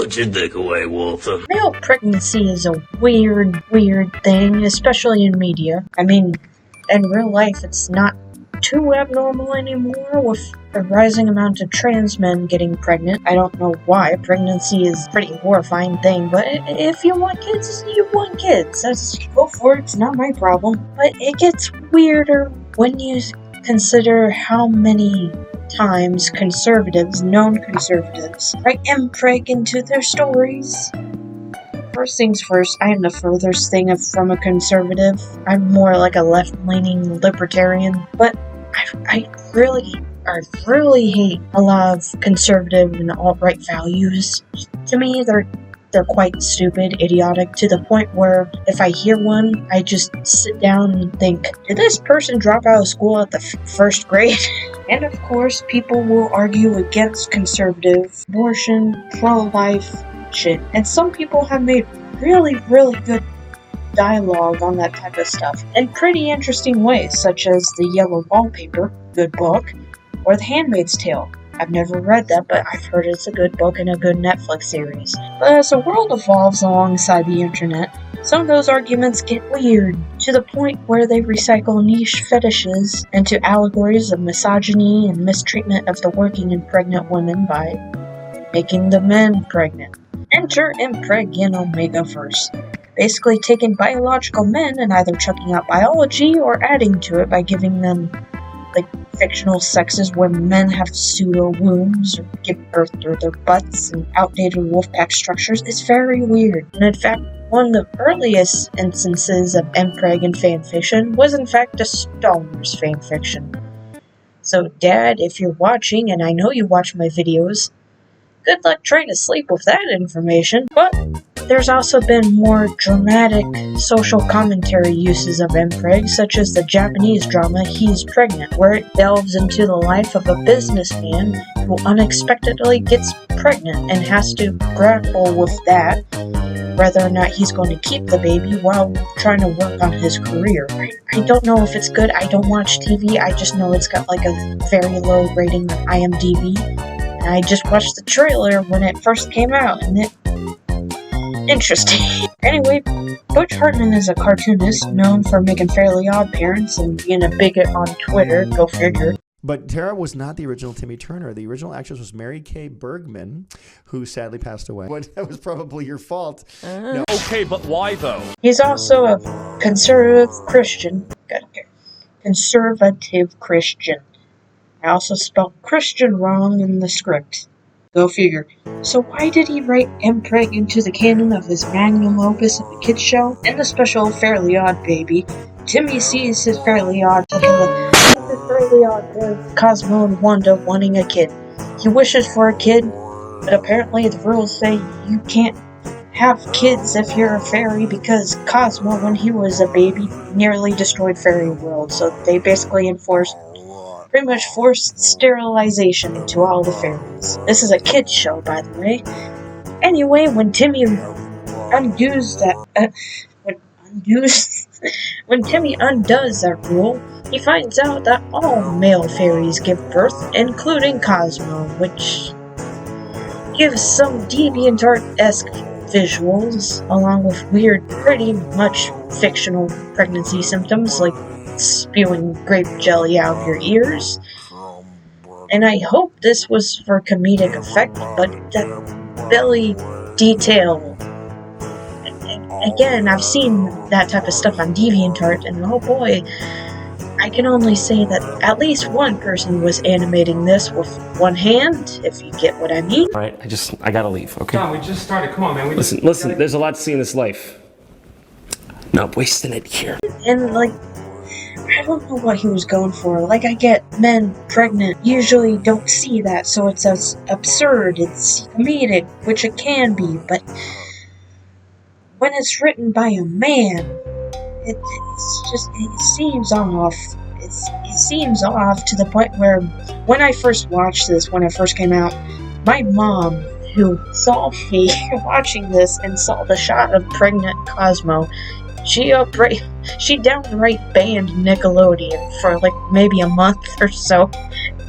Put your dick away, Walter. Male pregnancy is a weird thing, especially in media. I mean, in real life, it's not too abnormal anymore with the rising amount of trans men getting pregnant. I don't know why. Pregnancy is a pretty horrifying thing, but if you want kids, you want kids. Go for it. It's not my problem. But it gets weirder when you consider how many times conservatives, known conservatives, write mpreg into their stories. First things first, I am the furthest thing from a conservative. I'm more like a left-leaning libertarian, but I really hate a lot of conservative and alt-right values. To me, they're quite stupid, idiotic, to the point where if I hear one, I just sit down and think, did this person drop out of school at the first grade? And of course, people will argue against conservative, abortion, pro-life shit. And some people have made really good dialogue on that type of stuff in pretty interesting ways, such as The Yellow Wallpaper, good book, or The Handmaid's Tale. I've never read that, but I've heard it's a good book and a good Netflix series. But as the world evolves alongside the internet, some of those arguments get weird, to the point where they recycle niche fetishes into allegories of misogyny and mistreatment of the working and pregnant women by making the men pregnant. Enter Impreg in Omegaverse. Basically taking biological men and either chucking out biology or adding to it by giving them, fictional sexes where men have pseudo-wombs or give birth through their butts and outdated wolfpack structures is very weird. And in fact, one of the earliest instances of Mpreg in fanfiction was in fact a Star Wars fanfiction. So Dad, if you're watching, and I know you watch my videos, good luck trying to sleep with that information. But there's also been more dramatic social commentary uses of Mpreg, such as the Japanese drama He's Pregnant, where it delves into the life of a businessman who unexpectedly gets pregnant and has to grapple with that, whether or not he's going to keep the baby while trying to work on his career. I don't know if it's good. I don't watch TV. I just know it's got a very low rating on IMDb. And I just watched the trailer when it first came out, and interesting. Anyway, Butch Hartman is a cartoonist known for making Fairly Odd Parents and being a bigot on Twitter, go figure. But Tara was not the original Timmy Turner. The original actress was Mary Kay Bergman, who sadly passed away. But that was probably your fault. No. Okay, but why though? He's also a conservative Christian. Conservative Christian. I also spelled Christian wrong in the script. Go figure. So why did he write Mpreg into the canon of his magnum opus of a kid's show? In the special Fairly Odd Baby, Timmy sees his Fairly Odd boy Cosmo and Wanda wanting a kid. He wishes for a kid, but apparently the rules say you can't have kids if you're a fairy because Cosmo, when he was a baby, nearly destroyed Fairy World. So they basically pretty much forced sterilization to all the fairies. This is a kid's show, by the way. Anyway, when Timmy undoes that rule, he finds out that all male fairies give birth, including Cosmo, which gives some DeviantArt-esque visuals, along with weird, pretty much fictional pregnancy symptoms, like spewing grape jelly out of your ears. And I hope this was for comedic effect, but that belly detail. Again, I've seen that type of stuff on DeviantArt, and oh boy, I can only say that at least one person was animating this with one hand, if you get what I mean. Alright, I gotta leave, okay? John, we just started, come on man. Listen, there's a lot to see in this life. Not wasting it here. And I don't know what he was going for. I get men pregnant usually don't see that, so it's absurd, it's comedic, which it can be, but when it's written by a man, it seems off. It seems off to the point where when I first watched this, when it first came out, my mom, who saw me watching this and saw the shot of pregnant Cosmo, she downright banned Nickelodeon for maybe a month or so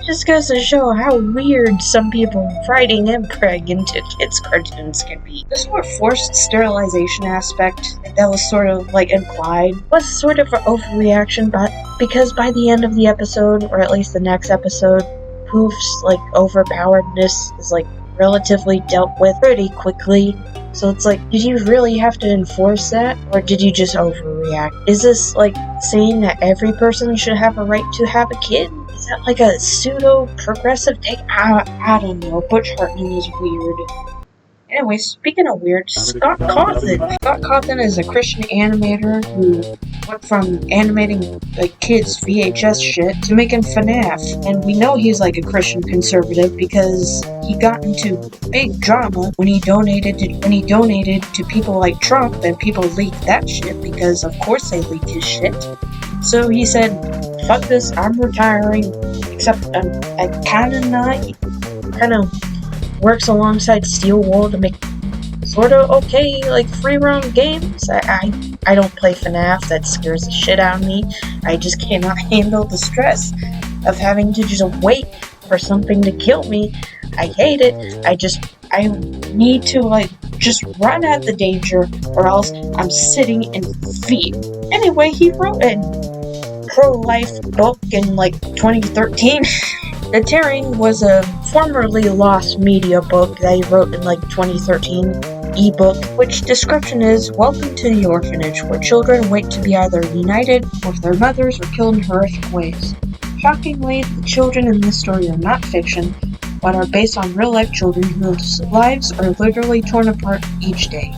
Just goes to show how weird some people writing impreg into kids' cartoons can be. The sort of forced sterilization aspect that was sort of like implied was sort of an overreaction, but because by the end of the episode, or at least the next episode, Poof's like overpoweredness is like relatively dealt with pretty quickly. So it's like, did you really have to enforce that, or did you just overreact? Is this like saying that every person should have a right to have a kid? Is that like a pseudo-progressive take? I don't know. Butch Hartman is weird. Anyway, speaking of weird, Scott Cawthon. Scott Cawthon is a Christian animator who went from animating like kids VHS shit to making FNAF. And we know he's like a Christian conservative because he got into big drama when he donated to people like Trump, and people leaked that shit because of course they leaked his shit. So he said, fuck this, I'm retiring, except I kind of works alongside Steel Wool to make sort of okay, like, free-roam games. I don't play FNAF, that scares the shit out of me. I just cannot handle the stress of having to just wait for something to kill me. I hate it. I need to, like, just run at the danger, or else I'm sitting in fear. Anyway, he wrote a pro-life book in, like, 2013. The Tearing was a formerly lost media book that he wrote in like 2013, ebook, which description is, welcome to the orphanage, where children wait to be either united with their mothers or killed in horrific ways. Shockingly, the children in this story are not fiction, but are based on real-life children whose lives are literally torn apart each day.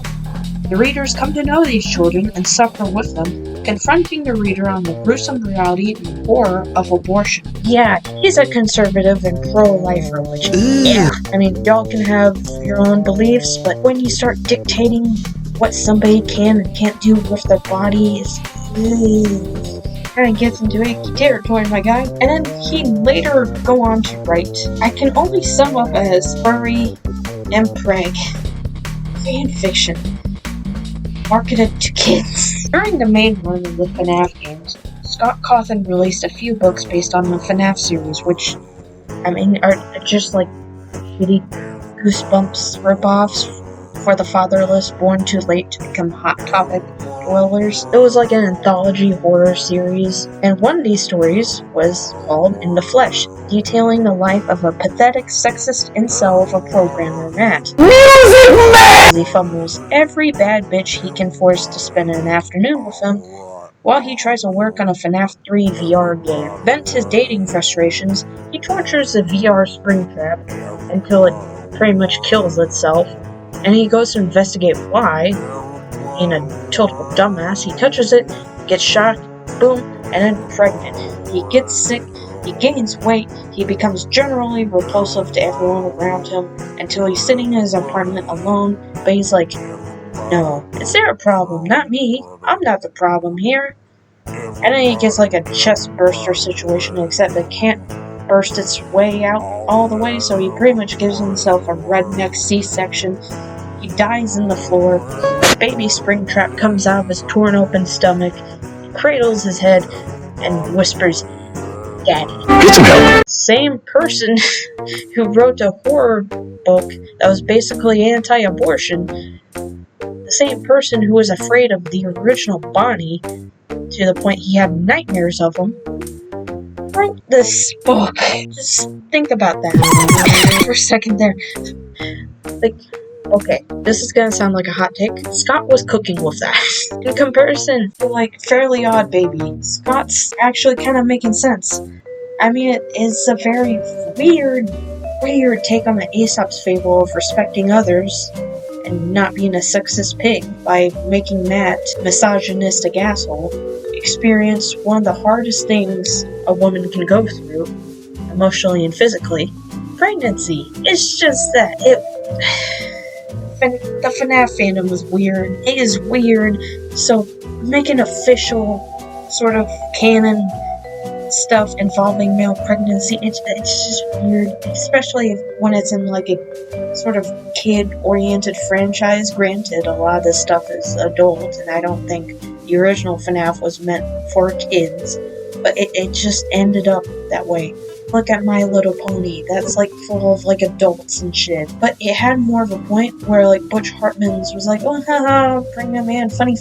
The readers come to know these children and suffer with them, confronting the reader on the gruesome reality and horror of abortion. Yeah, he's a conservative and pro-lifer, which, yeah, I mean, y'all can have your own beliefs, but when you start dictating what somebody can and can't do with their body, it's kind of gets into icky territory, my guy. And then he later go on to write, I can only sum up as furry impreg fan fiction marketed to kids. During the main run of the FNAF games, Scott Cawthon released a few books based on the FNAF series, which, I mean, are just like shitty Goosebumps ripoffs for the fatherless born too late to become Hot Topic dwellers. It was like an anthology horror series, and one of these stories was called In the Flesh, detailing the life of a pathetic, sexist incel of a programmer, Matt. Music Man! He fumbles every bad bitch he can force to spend an afternoon with him, while he tries to work on a FNAF 3 VR game. Vent his dating frustrations, he tortures the VR Springtrap until it pretty much kills itself, and he goes to investigate why. In a total dumbass, he touches it, gets shot, boom, and then pregnant. He gets sick, he gains weight, he becomes generally repulsive to everyone around him until he's sitting in his apartment alone, but he's like, no, it's their problem, not me. I'm not the problem here. And then he gets like a chest burster situation, except it can't burst its way out all the way, so he pretty much gives himself a redneck C-section. He dies in the floor. Baby Springtrap comes out of his torn open stomach, cradles his head, and whispers, Daddy. Get some help. Same person who wrote a horror book that was basically anti-abortion, the same person who was afraid of the original Bonnie to the point he had nightmares of him, wrote this book. Just think about that for a second there. Like, okay, this is gonna sound like a hot take. Scott was cooking with that. In comparison to, like, Fairly Odd Baby, Scott's actually kind of making sense. I mean, it is a very weird take on the Aesop's fable of respecting others and not being a sexist pig by making Matt, misogynistic asshole, experience one of the hardest things a woman can go through, emotionally and physically, pregnancy. It's just that the FNAF fandom is weird. It is weird, so making official sort of canon stuff involving male pregnancy, it's just weird, especially when it's in like a sort of kid-oriented franchise. Granted, a lot of this stuff is adult, and I don't think the original FNAF was meant for kids, but it just ended up that way. look at My Little Pony, that's like full of like adults and shit. But it had more of a point where like Butch Hartman's was like, oh haha, pregnant man, funny.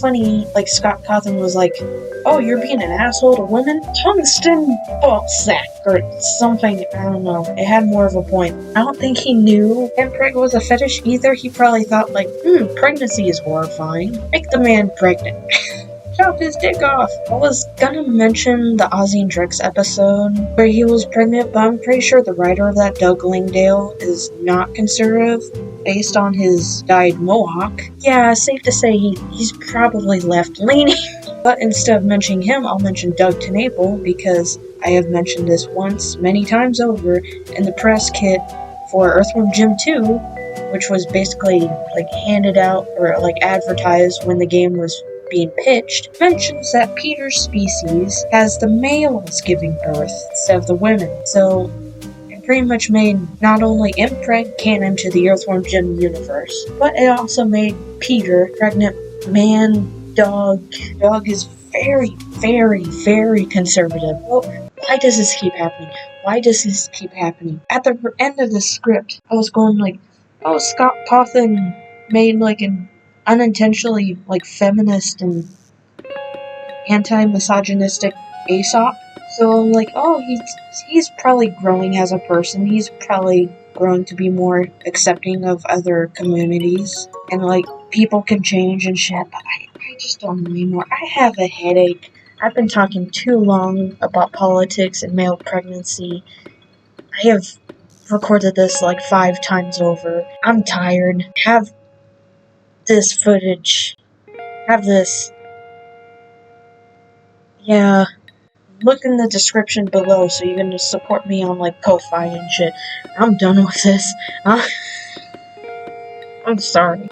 Like Scott Cawthon was like, oh, you're being an asshole to women? Tungsten ball sack or something, I don't know. It had more of a point. I don't think he knew impreg was a fetish either. He probably thought like, pregnancy is horrifying. Make the man pregnant. Chop his dick off. I was gonna mention the Ozzy and Drix episode where he was pregnant, but I'm pretty sure the writer of that, Doug Langdale, is not conservative based on his dyed mohawk. Yeah, safe to say he's probably left-leaning. But instead of mentioning him, I'll mention Doug TenNapel because I have mentioned this once, many times over, in the press kit for Earthworm Jim 2, which was basically like handed out or like advertised when the game was being pitched, mentions that Peter's species has the males giving birth instead of the women. So it pretty much made not only impreg canon to the Earthworm Jim universe, but it also made Peter pregnant man, dog. Dog is very, very, very conservative. Well, why does this keep happening? At the end of the script, I was going like, oh, Scott Cawthon made like an unintentionally like feminist and anti-misogynistic Aesop. So I'm like, oh, he's probably growing as a person. He's probably growing to be more accepting of other communities. And like, people can change and shit, but I just don't know anymore. I have a headache. I've been talking too long about politics and male pregnancy. I have recorded this like 5 times over. I'm tired. Have this footage. Have this. Yeah. Look in the description below so you can just support me on like Ko-Fi and shit. I'm done with this. I'm sorry.